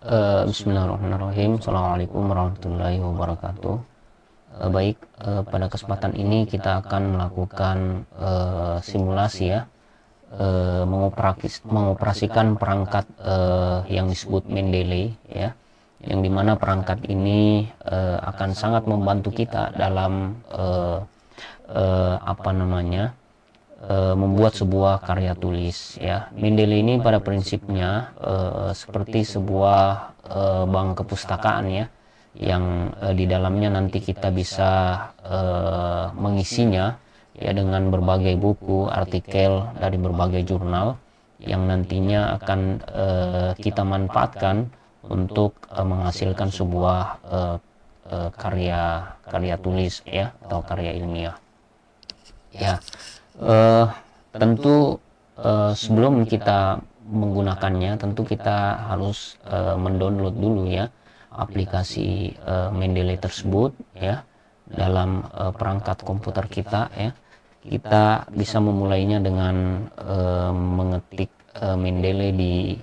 Bismillahirrahmanirrahim. Assalamualaikum warahmatullahi wabarakatuh. Pada kesempatan ini kita akan melakukan simulasi ya, mengoperasikan perangkat yang disebut Mendeley ya, yang dimana perangkat ini akan sangat membantu kita dalam membuat sebuah karya tulis ya. Mendeley ini pada prinsipnya seperti sebuah bank kepustakaan ya, yang di dalamnya nanti kita bisa mengisinya ya dengan berbagai buku, artikel dari berbagai jurnal yang nantinya akan kita manfaatkan untuk menghasilkan sebuah karya tulis ya, atau karya ilmiah ya. Tentu sebelum kita menggunakannya, tentu kita harus mendownload dulu ya aplikasi Mendeley tersebut ya dalam perangkat komputer kita ya. Kita bisa memulainya dengan mengetik Mendeley di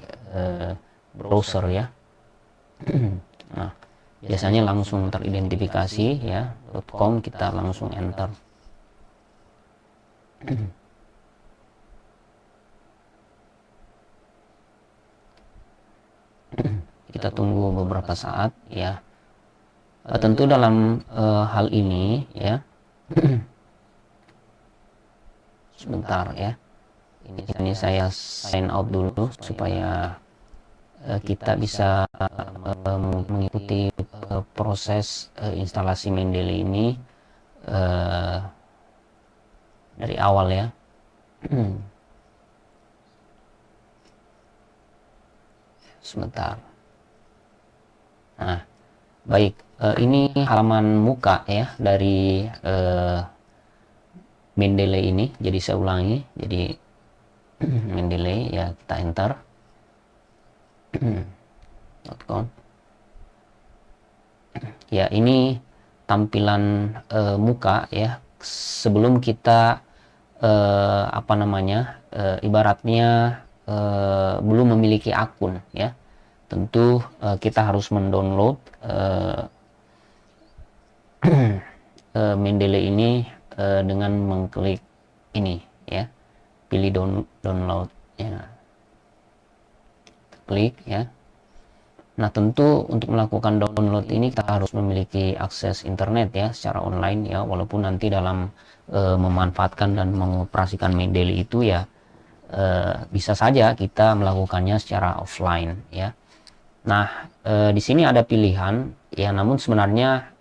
browser ya. Nah, biasanya langsung teridentifikasi ya .com, kita langsung enter. Kita tunggu beberapa saat ya. Tentu dalam hal ini ya sebentar ya, ini saya sign out dulu supaya kita bisa mengikuti proses instalasi Mendeley ini dari awal ya. Sebentar. Nah, baik, ini halaman muka ya dari Mendeley ini. Jadi saya ulangi, jadi Mendeley ya, kita enter .com. Ya, ini tampilan muka ya sebelum kita ibaratnya belum memiliki akun ya. Tentu kita harus mendownload Mendeley ini dengan mengklik ini ya, pilih download ya, klik ya. Nah, tentu untuk melakukan download ini kita harus memiliki akses internet ya secara online ya, walaupun nanti dalam memanfaatkan dan mengoperasikan Mendeley itu ya bisa saja kita melakukannya secara offline ya. Nah, di sini ada pilihan ya, namun sebenarnya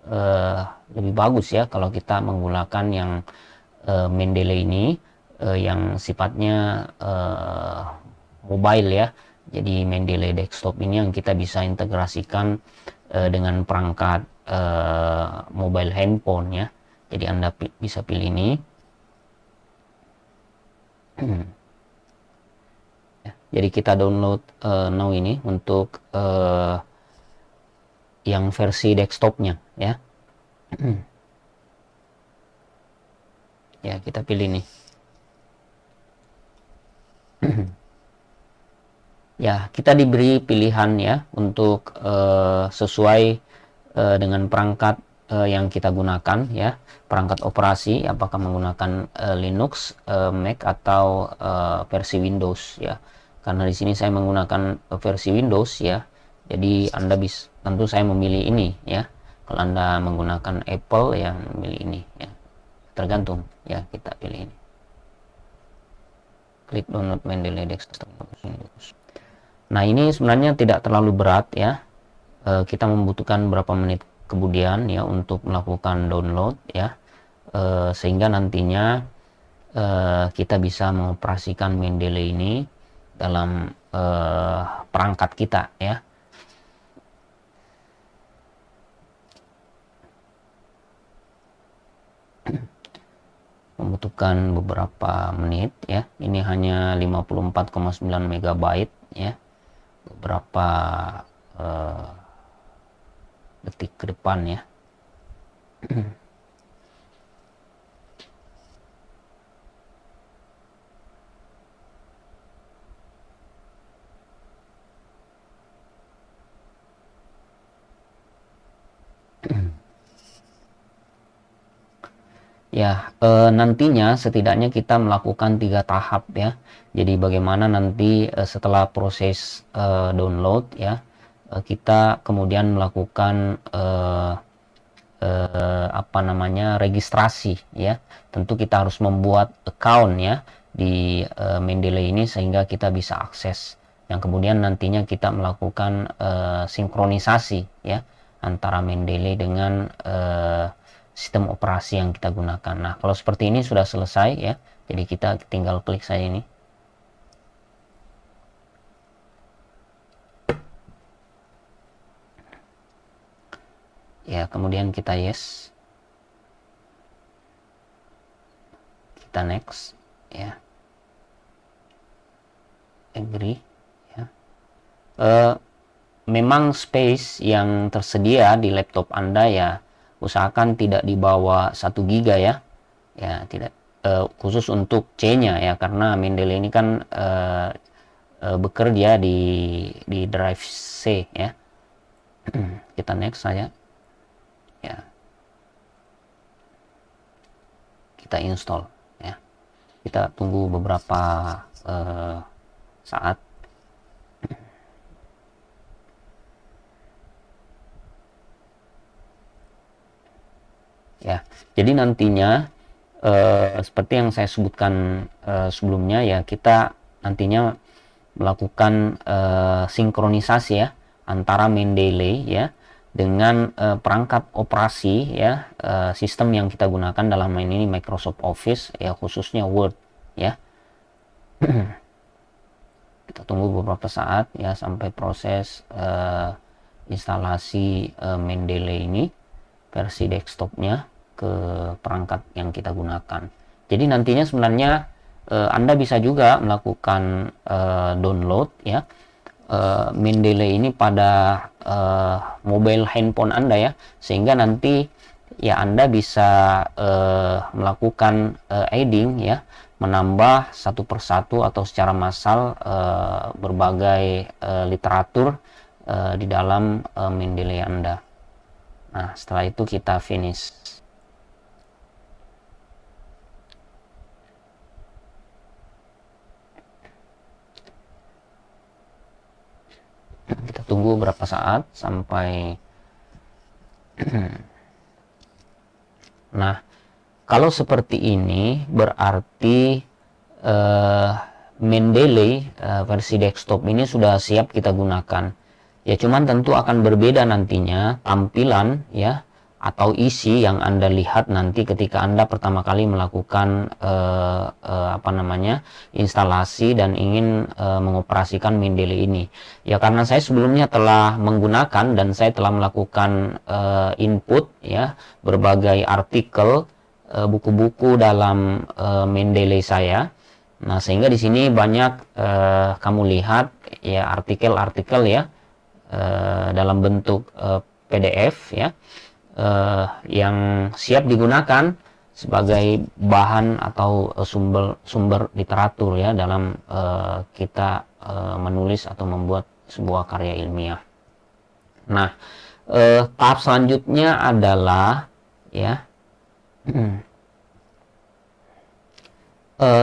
lebih bagus ya kalau kita menggunakan yang Mendeley ini yang sifatnya mobile ya. Jadi Mendeley desktop ini yang kita bisa integrasikan dengan perangkat mobile handphone ya. Jadi Anda bisa pilih ini. Jadi kita download now ini untuk yang versi desktopnya ya. Ya, kita pilih nih. Ya, kita diberi pilihan ya untuk sesuai dengan perangkat yang kita gunakan ya, perangkat operasi apakah menggunakan Linux, Mac atau versi Windows ya. Karena di sini saya menggunakan versi Windows ya, jadi Anda bisa, tentu saya memilih ini ya. Kalau Anda menggunakan Apple yang memilih ini ya, tergantung ya, kita pilih ini. Klik download Mendeley desktop Windows. Nah, ini sebenarnya tidak terlalu berat ya. Kita membutuhkan berapa menit kemudian ya untuk melakukan download ya, sehingga nantinya kita bisa mengoperasikan Mendeley ini dalam perangkat kita ya. Membutuhkan beberapa menit ya. Ini hanya 54,9 MB ya. Beberapa detik ke depan ya. Ya, nantinya setidaknya kita melakukan 3 tahap ya. Jadi bagaimana nanti setelah proses download ya, kita kemudian melakukan apa namanya, registrasi ya. Tentu kita harus membuat account ya di Mendeley ini sehingga kita bisa akses. Yang kemudian nantinya kita melakukan sinkronisasi ya antara Mendeley dengan sistem operasi yang kita gunakan. Nah, kalau seperti ini sudah selesai ya. Jadi kita tinggal klik saja ini. Ya, kemudian kita yes. Kita next ya. Agree ya. Memang space yang tersedia di laptop Anda ya usahakan tidak di bawah 1 giga ya. Ya, tidak khusus untuk C-nya ya, karena Mendeley ini kan bekerja di drive C ya. Kita next saja. Ya. Kita install ya. Kita tunggu beberapa saat. Ya, jadi nantinya seperti yang saya sebutkan sebelumnya ya, kita nantinya melakukan sinkronisasi ya antara Mendeley ya dengan perangkat operasi ya, sistem yang kita gunakan dalam ini Microsoft Office ya, khususnya Word ya. Kita tunggu beberapa saat ya sampai proses instalasi Mendeley ini versi desktopnya ke perangkat yang kita gunakan. Jadi nantinya sebenarnya Anda bisa juga melakukan download ya Mendeley ini pada mobile handphone Anda ya, sehingga nanti ya Anda bisa melakukan adding ya, menambah satu persatu atau secara massal berbagai literatur di dalam Mendeley Anda. Nah, setelah itu kita finish. Kita tunggu berapa saat sampai nah, kalau seperti ini berarti Mendeley versi desktop ini sudah siap kita gunakan. Ya, cuman tentu akan berbeda nantinya tampilan ya atau isi yang Anda lihat nanti ketika Anda pertama kali melakukan apa namanya, instalasi dan ingin mengoperasikan Mendeley ini. Ya, karena saya sebelumnya telah menggunakan dan saya telah melakukan input ya berbagai artikel, buku-buku dalam Mendeley saya. Nah, sehingga di sini banyak kamu lihat ya artikel-artikel ya dalam bentuk PDF ya yang siap digunakan sebagai bahan atau sumber literatur ya dalam kita menulis atau membuat sebuah karya ilmiah. Nah, tahap selanjutnya adalah ya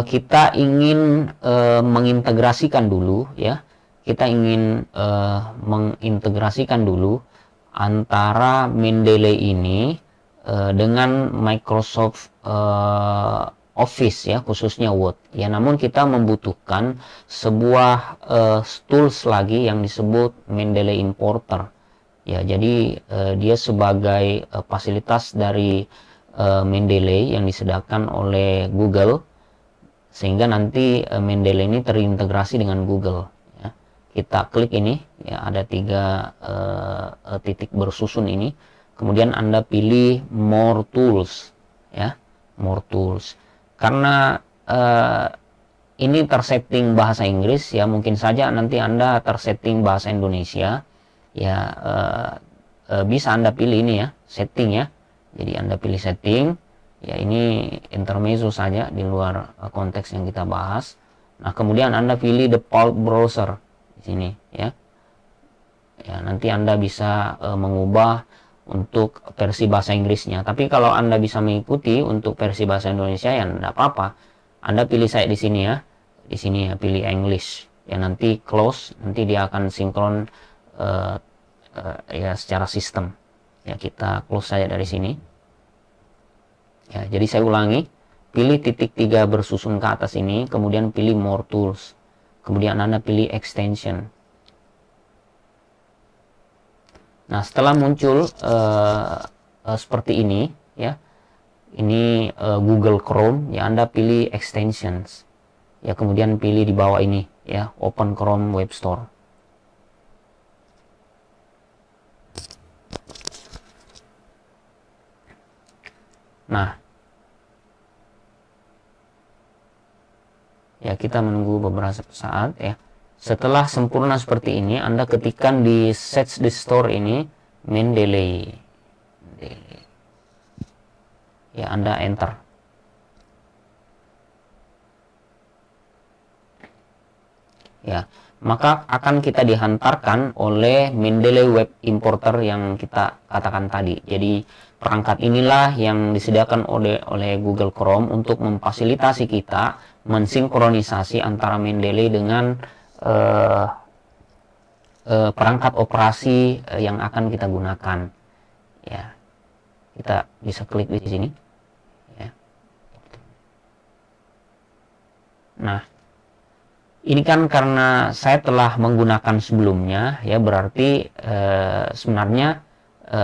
kita ingin mengintegrasikan dulu ya. Kita ingin mengintegrasikan dulu antara Mendeley ini dengan Microsoft Office ya, khususnya Word ya. Namun kita membutuhkan sebuah tools lagi yang disebut Mendeley Importer ya. Jadi dia sebagai fasilitas dari Mendeley yang disediakan oleh Google, sehingga nanti Mendeley ini terintegrasi dengan Google. Kita klik ini ya, ada 3 titik bersusun ini, kemudian Anda pilih more tools ya, more tools. Karena ini tersetting bahasa Inggris ya, mungkin saja nanti Anda tersetting bahasa Indonesia ya, bisa Anda pilih ini ya, setting ya. Jadi Anda pilih setting ya, ini intermezzo saja di luar konteks yang kita bahas. Nah, kemudian Anda pilih default browser sini ya. Ya, nanti Anda bisa mengubah untuk versi bahasa Inggrisnya. Tapi kalau Anda bisa mengikuti untuk versi bahasa Indonesia ya tidak apa-apa. Anda pilih saya di sini ya. Di sini ya pilih English. Ya nanti close, nanti dia akan sinkron ya secara sistem. Ya kita close saja dari sini. Ya, jadi saya ulangi, pilih titik 3 bersusun ke atas ini, kemudian pilih More Tools. Kemudian Anda pilih Extension. Nah, setelah muncul seperti ini, ya, ini Google Chrome, ya Anda pilih Extensions, ya kemudian pilih di bawah ini, ya Open Chrome Web Store. Nah, ya kita menunggu beberapa saat ya. Setelah sempurna seperti ini, Anda ketikkan di Search the Store ini Mendeley. Ya, Anda enter. Ya, maka akan kita dihantarkan oleh Mendeley Web Importer yang kita katakan tadi. Jadi perangkat inilah yang disediakan oleh Google Chrome untuk memfasilitasi kita mensinkronisasi antara Mendeley dengan perangkat operasi yang akan kita gunakan. Ya, kita bisa klik di sini. Ya. Nah, ini kan karena saya telah menggunakan sebelumnya, ya berarti sebenarnya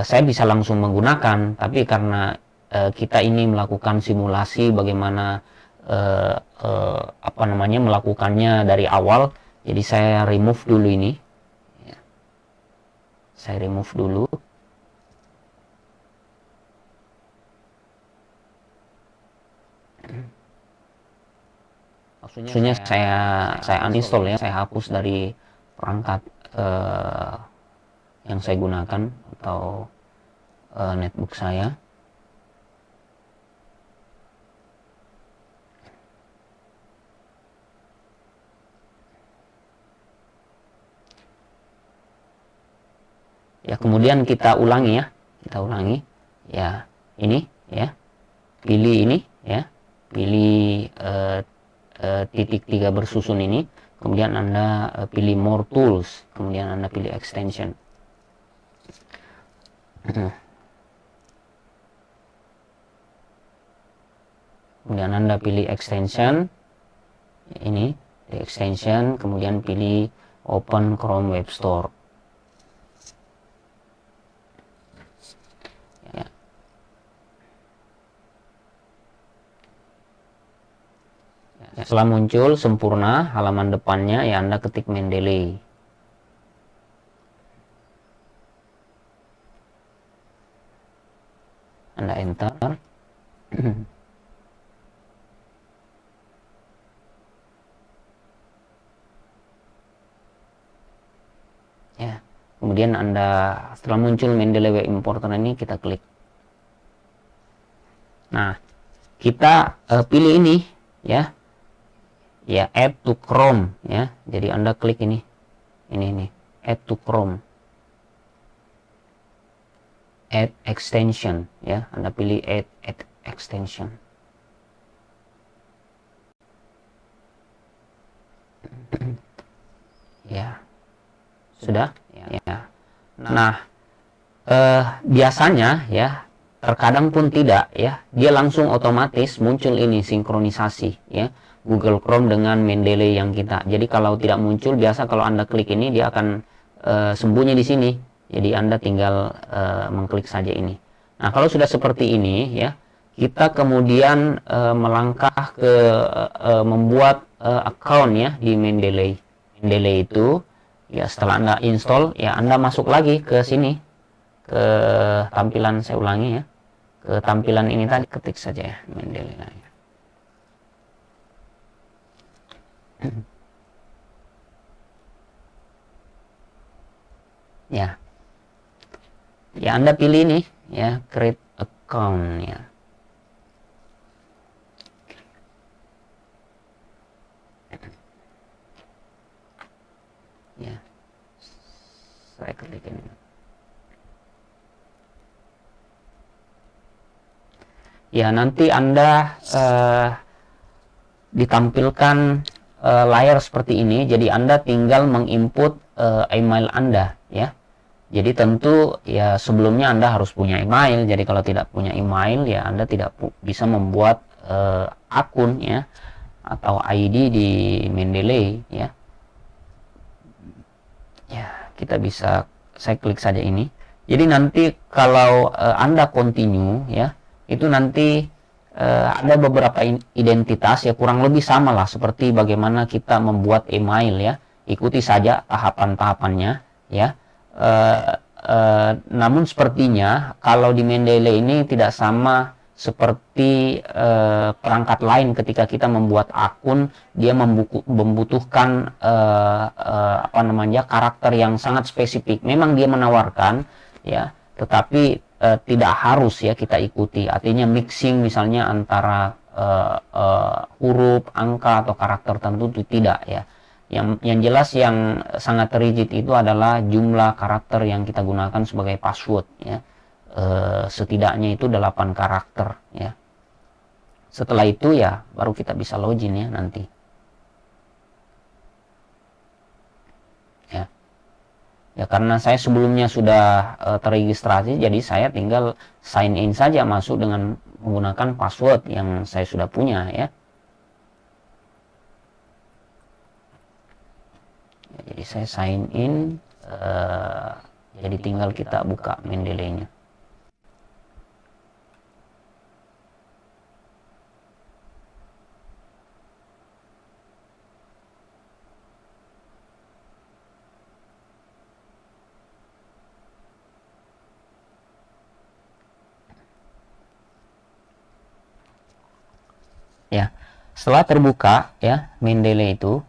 saya bisa langsung menggunakan, tapi karena kita ini melakukan simulasi bagaimana melakukannya dari awal, jadi saya remove dulu ini. Ya. Saya remove dulu. Maksudnya saya uninstall ya, saya hapus dari perangkat yang saya gunakan atau netbook saya. Ya, kemudian kita ulangi ya. Kita ulangi. Ya, ini ya. Pilih ini ya. Pilih titik 3 bersusun ini. Kemudian Anda pilih More Tools. Kemudian Anda pilih Extension. Kemudian Anda pilih Extension. Ini di Extension. Kemudian pilih Open Chrome Web Store. Setelah muncul sempurna halaman depannya, ya Anda ketik Mendeley. Anda enter. Ya, kemudian Anda setelah muncul Mendeley Web Importer ini kita klik. Nah, kita pilih ini ya. Ya, add to Chrome ya. Jadi Anda klik ini add to Chrome, add extension ya. Anda pilih add extension. Ya, sudah ya. Nah, biasanya ya, terkadang pun tidak ya, dia langsung otomatis muncul ini sinkronisasi ya, Google Chrome dengan Mendeley yang kita. Jadi kalau tidak muncul, biasa kalau Anda klik ini dia akan sembunyi di sini. Jadi Anda tinggal mengklik saja ini. Nah, kalau sudah seperti ini ya, kita kemudian melangkah ke membuat account ya di Mendeley. Mendeley itu ya, setelah Anda install ya, Anda masuk lagi ke sini, ke tampilan, saya ulangi ya, ke tampilan ini tadi, ketik saja ya Mendeley. Ya, ya Anda pilih nih ya, create account ya. Ya, saya klik ini. ya nanti Anda ditampilkan layar seperti ini. Jadi Anda tinggal menginput email Anda ya. Jadi tentu ya sebelumnya Anda harus punya email. Jadi kalau tidak punya email ya Anda tidak bisa membuat akun ya atau ID di Mendeley ya. Ya, kita bisa, saya klik saja ini. Jadi nanti kalau Anda continue ya, itu nanti ada beberapa identitas ya, kurang lebih sama lah seperti bagaimana kita membuat email ya. Ikuti saja tahapan-tahapannya ya. Namun sepertinya kalau di Mendeley ini tidak sama seperti perangkat lain. Ketika kita membuat akun, dia membutuhkan apa namanya, karakter yang sangat spesifik. Memang dia menawarkan ya, tetapi tidak harus ya kita ikuti. Artinya mixing misalnya antara huruf, angka atau karakter tertentu itu tidak ya. Yang jelas yang sangat rigid itu adalah jumlah karakter yang kita gunakan sebagai password ya. Setidaknya itu 8 karakter ya. Setelah itu ya baru kita bisa login ya nanti ya. Ya karena saya sebelumnya sudah terregistrasi, jadi saya tinggal sign in saja, masuk dengan menggunakan password yang saya sudah punya ya. Jadi saya sign in, jadi tinggal kita buka Mendeley-nya. Ya, setelah terbuka ya Mendeley itu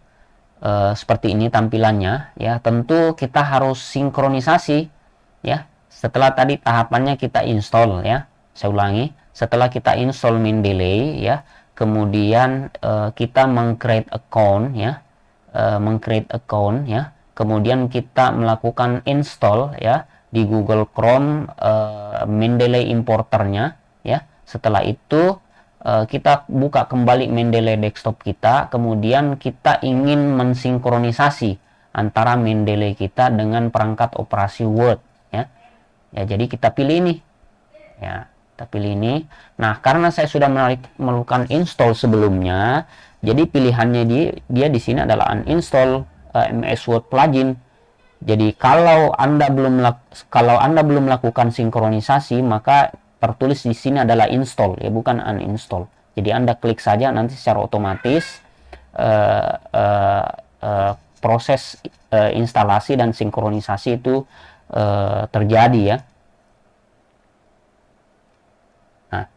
seperti ini tampilannya ya. Tentu kita harus sinkronisasi ya. Setelah tadi tahapannya kita install ya. Saya ulangi, setelah kita install Mendeley ya, kemudian kita meng-create account ya, kemudian kita melakukan install ya di Google Chrome Mendeley importernya ya. Setelah itu kita buka kembali Mendeley desktop kita, kemudian kita ingin mensinkronisasi antara Mendeley kita dengan perangkat operasi Word ya. Ya, jadi kita pilih ini ya, kita pilih ini. Nah, karena saya sudah melakukan install sebelumnya, jadi pilihannya dia di sini adalah uninstall MS Word plugin. Jadi kalau Anda belum melakukan sinkronisasi, maka tertulis di sini adalah install ya, bukan uninstall. Jadi Anda klik saja, nanti secara otomatis proses instalasi dan sinkronisasi itu terjadi ya. Nah,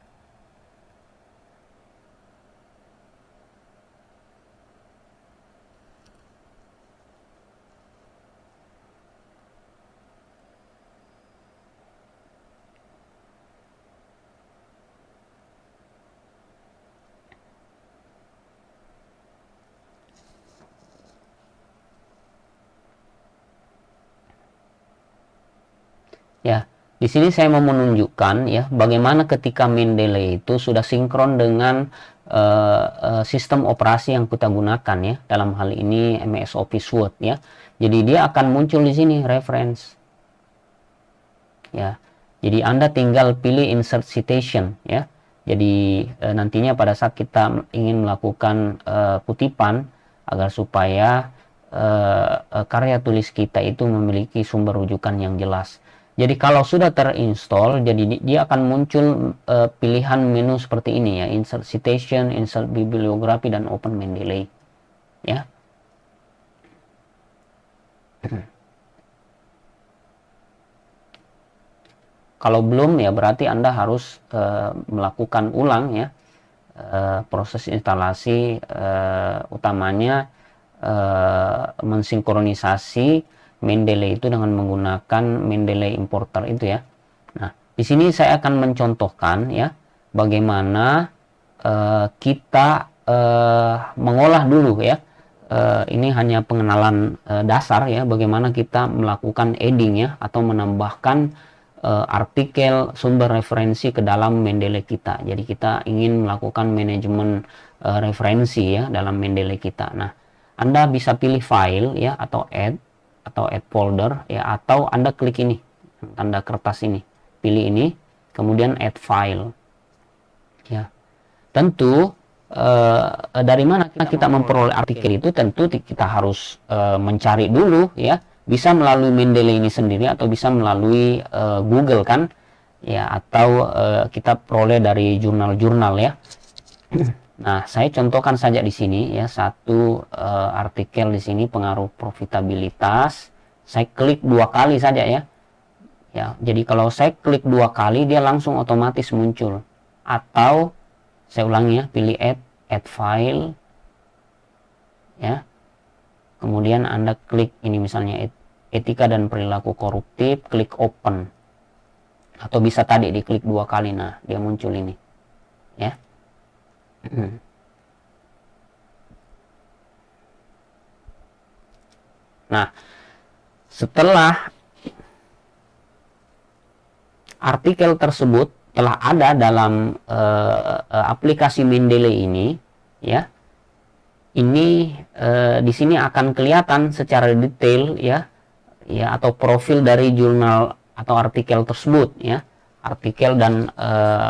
ya, di sini saya mau menunjukkan ya bagaimana ketika Mendeley itu sudah sinkron dengan sistem operasi yang kita gunakan ya. Dalam hal ini MS Office Word ya. Jadi dia akan muncul di sini reference. Ya. Jadi Anda tinggal pilih insert citation ya. Jadi nantinya pada saat kita ingin melakukan kutipan agar supaya karya tulis kita itu memiliki sumber rujukan yang jelas. Jadi kalau sudah terinstall, jadi dia akan muncul pilihan menu seperti ini ya, insert citation, insert bibliografi, dan open Mendeley ya. Kalau belum ya berarti Anda harus melakukan ulang ya proses instalasi, utamanya mensinkronisasi Mendeley itu dengan menggunakan Mendeley importer itu ya. Nah, di sini saya akan mencontohkan ya bagaimana kita mengolah dulu ya. Ini hanya pengenalan dasar ya, bagaimana kita melakukan adding ya, atau menambahkan artikel sumber referensi ke dalam Mendeley kita. Jadi kita ingin melakukan manajemen referensi ya dalam Mendeley kita. Nah, Anda bisa pilih file ya atau add folder ya, atau Anda klik ini tanda kertas ini, pilih ini, kemudian add file ya. Tentu dari mana kita memperoleh artikel itu, tentu kita harus mencari dulu ya, bisa melalui Mendeley ini sendiri atau bisa melalui Google kan ya, atau kita peroleh dari jurnal-jurnal ya. Nah, saya contohkan saja di sini ya, satu artikel di sini, pengaruh profitabilitas. Saya klik 2 kali saja ya. Ya, jadi kalau saya klik 2 kali dia langsung otomatis muncul. Atau saya ulangi ya, pilih add file ya. Kemudian Anda klik ini misalnya etika dan perilaku koruptif, klik open. Atau bisa tadi diklik 2 kali, nah dia muncul ini ya. Nah, setelah artikel tersebut telah ada dalam aplikasi Mendeley ini ya, ini di sini akan kelihatan secara detail ya atau profil dari jurnal atau artikel tersebut ya, artikel dan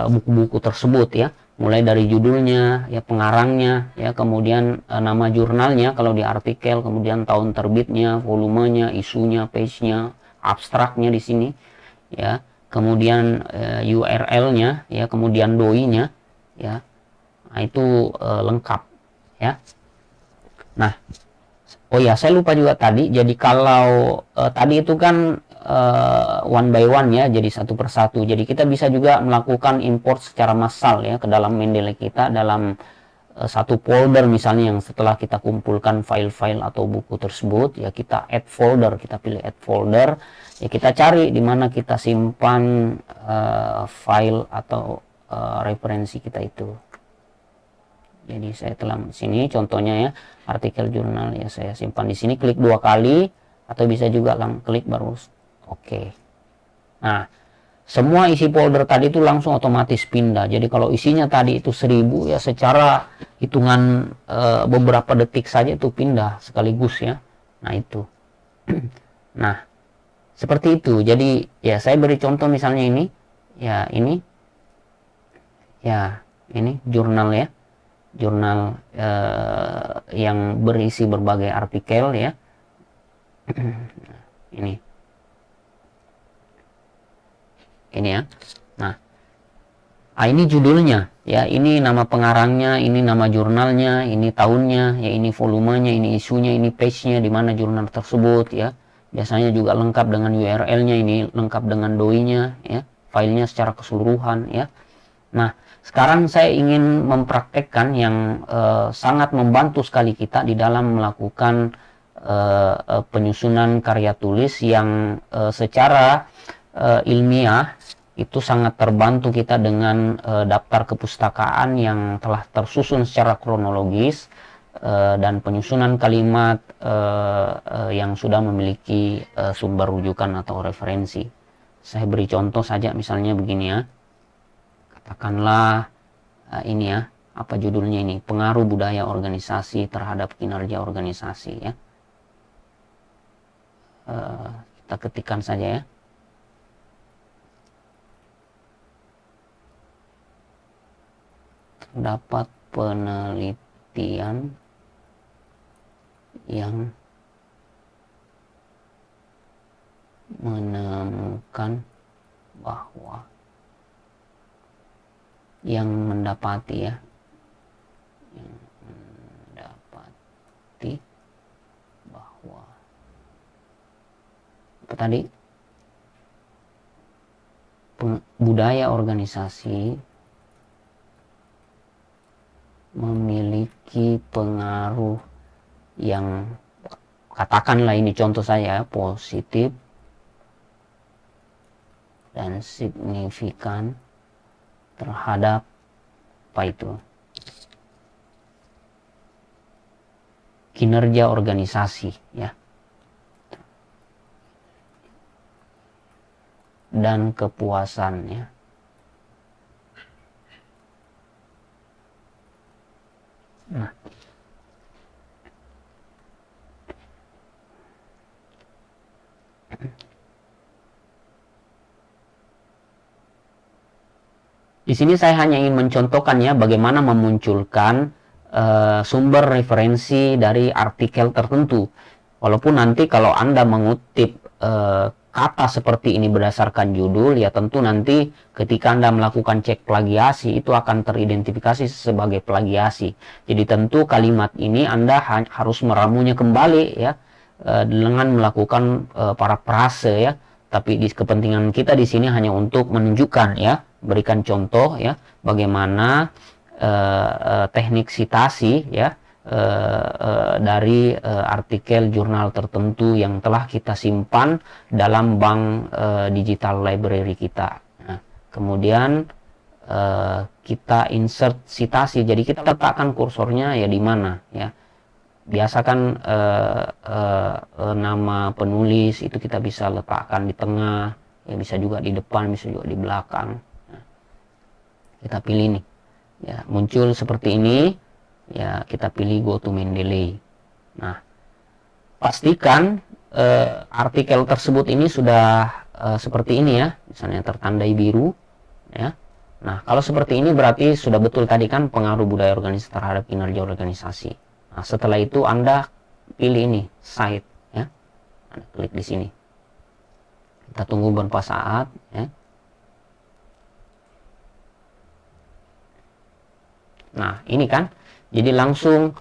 buku-buku tersebut ya, mulai dari judulnya ya, pengarangnya ya, kemudian nama jurnalnya kalau di artikel, kemudian tahun terbitnya, volumenya, isunya, page-nya, abstraknya di sini ya, kemudian URL-nya ya, kemudian doi-nya ya. Nah, itu lengkap ya. Nah, oh ya, saya lupa juga tadi. Jadi kalau tadi itu kan one by one ya, jadi satu persatu. Jadi kita bisa juga melakukan import secara massal ya ke dalam Mendeley kita, dalam satu folder misalnya, yang setelah kita kumpulkan file-file atau buku tersebut ya, kita add folder, kita pilih add folder ya, kita cari di mana kita simpan file atau referensi kita itu. Jadi saya telah sini contohnya ya, artikel jurnal ya, saya simpan di sini, klik 2 kali atau bisa juga klik baru oke. Nah, semua isi folder tadi itu langsung otomatis pindah. Jadi kalau isinya tadi itu 1000 ya, secara hitungan beberapa detik saja itu pindah sekaligus ya. Nah itu. Nah, seperti itu. Jadi ya, saya beri contoh misalnya ini ya, ini ya, ini jurnal ya, jurnal yang berisi berbagai artikel ya. Ini ya. Nah, ini judulnya ya, ini nama pengarangnya, ini nama jurnalnya, ini tahunnya ya, ini volumenya, ini isunya, ini page-nya di mana jurnal tersebut ya. Biasanya juga lengkap dengan URL-nya, ini lengkap dengan doi-nya ya, filenya secara keseluruhan ya. Nah, sekarang saya ingin mempraktekkan yang sangat membantu sekali kita di dalam melakukan penyusunan karya tulis yang secara ilmiah. Itu sangat terbantu kita dengan daftar kepustakaan yang telah tersusun secara kronologis dan penyusunan kalimat yang sudah memiliki sumber rujukan atau referensi. Saya beri contoh saja misalnya begini ya. Katakanlah ini ya, apa judulnya ini? Pengaruh budaya organisasi terhadap kinerja organisasi ya. Kita ketikkan saja ya. Dapat penelitian yang menemukan bahwa yang mendapati bahwa apa tadi, budaya organisasi memiliki pengaruh yang, katakanlah ini contoh saya, positif dan signifikan terhadap apa itu, kinerja organisasi ya. dan kepuasannya. Nah, di sini saya hanya ingin mencontohkan ya bagaimana memunculkan sumber referensi dari artikel tertentu. Walaupun nanti kalau Anda mengutip kata seperti ini berdasarkan judul, ya tentu nanti ketika Anda melakukan cek plagiasi itu akan teridentifikasi sebagai plagiasi. Jadi tentu kalimat ini Anda harus meramunya kembali ya dengan melakukan parafrase ya. Tapi di kepentingan kita di sini hanya untuk menunjukkan ya, berikan contoh ya bagaimana teknik sitasi ya dari artikel jurnal tertentu yang telah kita simpan dalam bank digital library kita. Nah, kemudian kita insert sitasi, jadi kita letakkan kursornya ya di mana ya. Biasakan nama penulis itu kita bisa letakkan di tengah, ya bisa juga di depan, bisa juga di belakang. Nah, kita pilih nih. Ya, muncul seperti ini, ya kita pilih go to Mendeley. Nah, pastikan artikel tersebut ini sudah seperti ini ya, misalnya tertandai biru ya. Nah, kalau seperti ini berarti sudah betul tadi kan pengaruh budaya organisasi terhadap kinerja organisasi. Nah, setelah itu Anda pilih ini cite ya. Anda klik di sini. Kita tunggu beberapa saat ya. Nah, ini kan, jadi langsung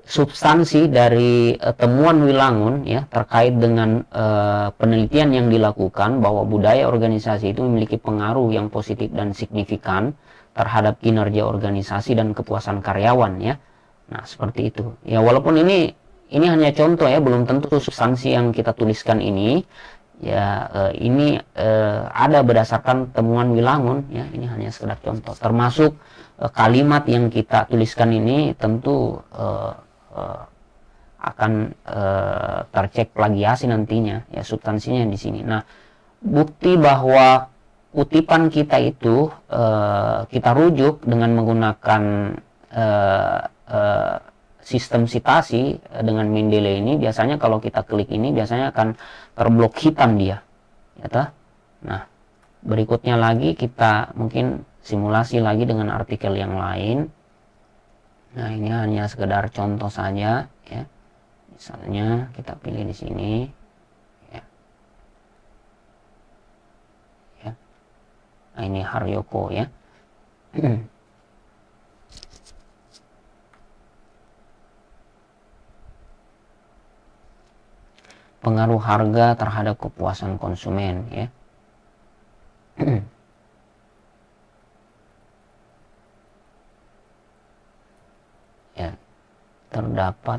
substansi dari temuan Wilangun ya terkait dengan penelitian yang dilakukan bahwa budaya organisasi itu memiliki pengaruh yang positif dan signifikan terhadap kinerja organisasi dan kepuasan karyawan ya. Nah, seperti itu. Ya, walaupun ini hanya contoh ya, belum tentu substansi yang kita tuliskan ini ya ini ada berdasarkan temuan Wilangun ya. Ini hanya sekedar contoh. Termasuk kalimat yang kita tuliskan ini tentu akan tercek plagiasi nantinya ya, substansinya di sini. Nah, bukti bahwa kutipan kita itu kita rujuk dengan menggunakan sistem sitasi dengan Mendeley ini, biasanya kalau kita klik ini biasanya akan terblok hitam dia ya. Nah, berikutnya lagi kita mungkin simulasi lagi dengan artikel yang lain. Nah, ini hanya sekedar contoh saja ya. Misalnya kita pilih di sini ya. Ya. Nah, ini Haryoko ya. Pengaruh harga terhadap kepuasan konsumen ya. Ya, terdapat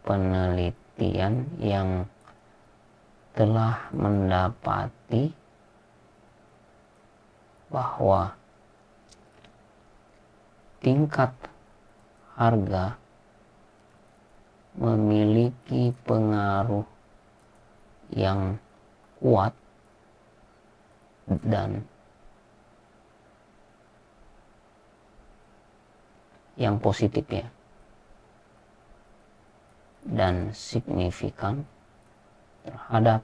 penelitian yang telah mendapati bahwa tingkat harga memiliki pengaruh yang kuat dan yang positif ya, dan signifikan terhadap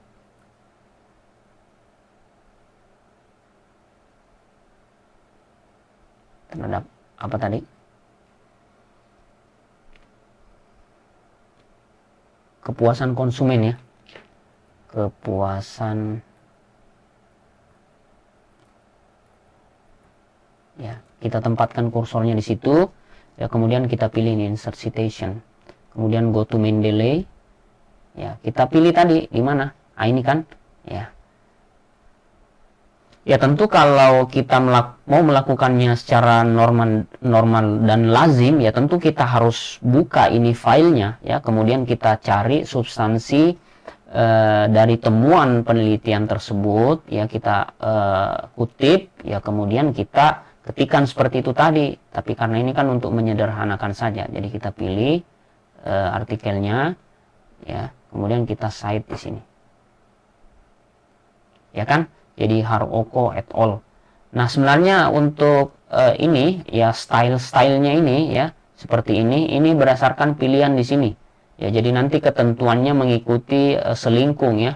apa tadi? Kepuasan konsumen ya. Kepuasan ya, kita tempatkan kursornya di situ ya, kemudian kita pilih ini insert citation, kemudian go to Mendeley ya, kita pilih tadi di mana. Ah, ini kan ya. Ya, tentu kalau kita mau melakukannya secara normal dan lazim ya, tentu kita harus buka ini filenya ya, kemudian kita cari substansi dari temuan penelitian tersebut ya, kita kutip ya, kemudian kita ketikkan seperti itu tadi. Tapi karena ini kan untuk menyederhanakan saja, jadi kita pilih artikelnya ya, kemudian kita cite di sini ya kan? Jadi Haruoko et al. Nah, sebenarnya untuk ini ya, stylenya ini ya seperti ini berdasarkan pilihan di sini. Ya, jadi nanti ketentuannya mengikuti selingkung ya,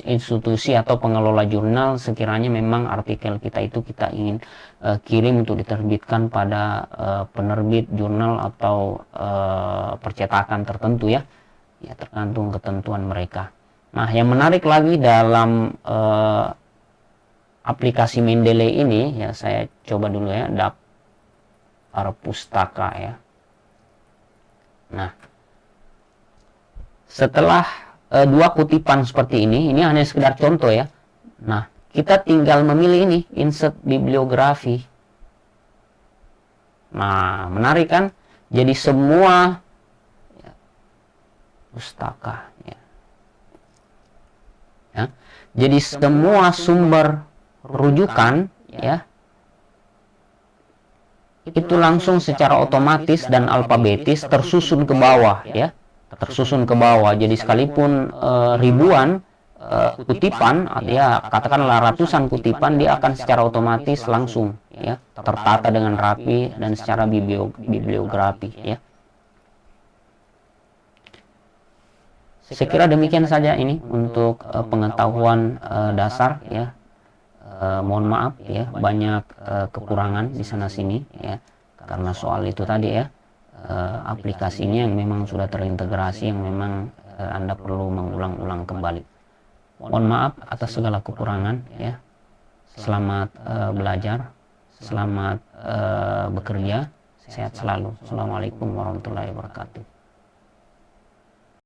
institusi atau pengelola jurnal sekiranya memang artikel kita itu kita ingin kirim untuk diterbitkan pada penerbit jurnal atau percetakan tertentu ya. Ya, tergantung ketentuan mereka. Nah, yang menarik lagi dalam aplikasi Mendeley ini ya, saya coba dulu ya, Daftar Pustaka ya. Nah, setelah dua kutipan seperti ini hanya sekedar contoh ya. Nah, kita tinggal memilih ini, insert bibliografi. Nah, menarik kan? Jadi semua ya, pustaka ya. Ya. Jadi semua sumber rujukan ya itu langsung secara otomatis dan alfabetis tersusun ke bawah ya, tersusun ke bawah. Jadi sekalipun ribuan kutipan ya, katakanlah ratusan kutipan, dia akan secara otomatis langsung ya tertata dengan rapi dan secara bibliografi ya. Saya kira demikian saja ini untuk pengetahuan dasar ya. Mohon maaf ya, banyak kekurangan di sana sini ya, karena soal itu tadi ya, aplikasinya yang memang sudah terintegrasi, yang memang Anda perlu mengulang-ulang kembali. Mohon maaf atas segala kekurangan ya. Selamat belajar, selamat bekerja, sehat selalu. Assalamualaikum warahmatullahi wabarakatuh.